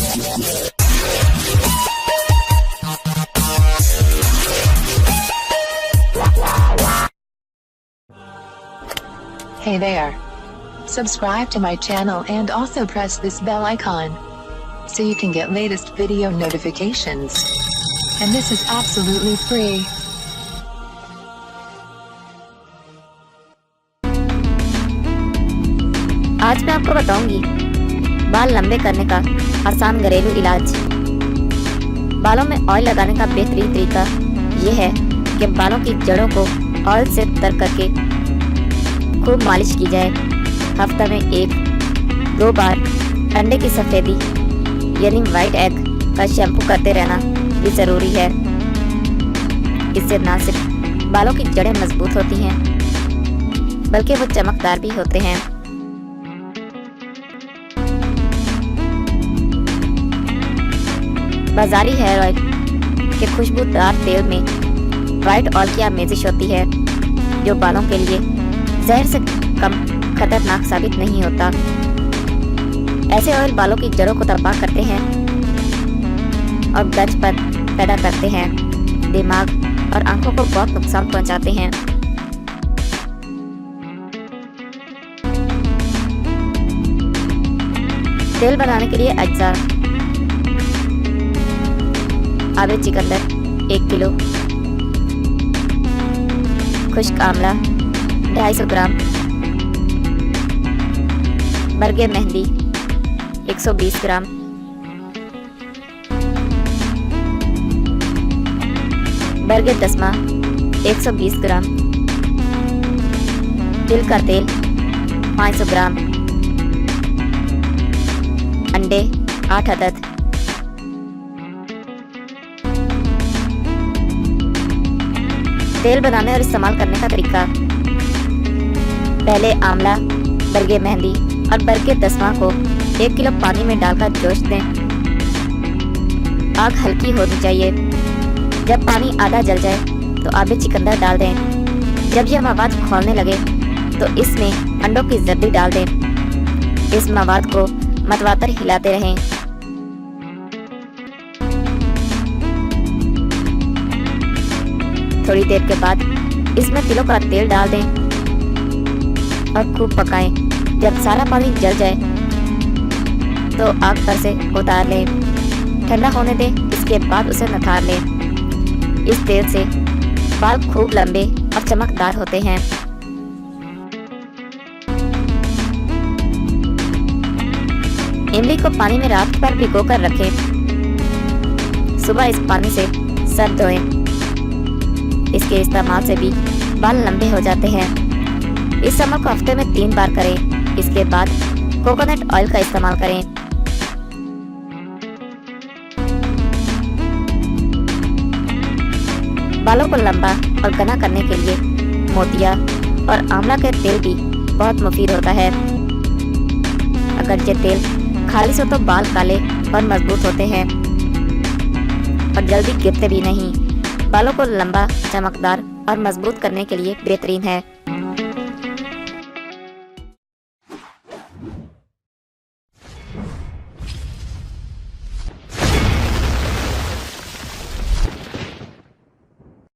Hey there. Subscribe to my channel and also press this bell icon so you can get latest video notifications. And this is absolutely free. आज मैं आपको बताऊंगी बाल लंबे करने का आसान घरेलू इलाज। बालों में ऑयल लगाने का बेहतरीन तरीका यह है कि बालों की जड़ों को ऑयल से तर करके खूब मालिश की जाए। हफ्ता में 1-2 बार अंडे की सफ़ेदी यानी वाइट एग का शैम्पू करते रहना भी ज़रूरी है। इससे न सिर्फ बालों की जड़ें मजबूत होती हैं बल्कि वो चमकदार भी होते हैं। बाजारी हेयर ऑयल के खुशबूदार तेल में वाइट ऑयल की आमेजिश होती है जो बालों के लिए जहर से कम खतरनाक साबित नहीं होता। ऐसे ऑयल बालों की जड़ों को तबाह करते हैं और गंजपन पैदा करते हैं, दिमाग और आंखों को बहुत नुकसान पहुंचाते हैं। तेल बनाने के लिए अज्जा: आबे चिकंदर 1 किलो, खुश्क आंवला 250 ग्राम, बरगे मेहंदी 120 ग्राम, बरगे दसमा 120 ग्राम, तिल का तेल 500 ग्राम, अंडे 8 अदद। तेल बनाने और इस्तेमाल करने का तरीका: पहले आंवला, बरगे मेहंदी और बरगे दसमा को 1 किलो पानी में डालकर जोश दें। आग हल्की होनी चाहिए। जब पानी आधा जल जाए तो आबे चिकंदर डाल दें। जब यह मवाद खौलने लगे तो इसमें अंडों की जर्दी डाल दें। इस मवाद को मतवातर हिलाते रहें। थोड़ी देर के बाद इसमें तिलों का तेल डाल दें और खूब पकाएं। जब सारा पानी जल जाए तो आग पर से उतार लें, ठंडा होने दें। इसके बाद उसे निथार लें। इस तेल से बाल खूब लंबे और चमकदार होते हैं। इमली को पानी में रात भर भिगोकर रखें। सुबह इस पानी से सर धोएं। इसके इस्तेमाल से भी बाल लंबे हो जाते हैं। इस अमल को हफ्ते में 3 बार करें। इसके बाद कोकोनट ऑयल का इस्तेमाल करें। बालों को लंबा और घना करने के लिए मोतिया और आंवला के तेल भी बहुत मुफीद होता है। अगर ये तेल खालिश हो तो बाल काले और मजबूत होते हैं और जल्दी गिरते भी नहीं। बालों को लंबा, चमकदार और मजबूत करने के लिए बेहतरीन है।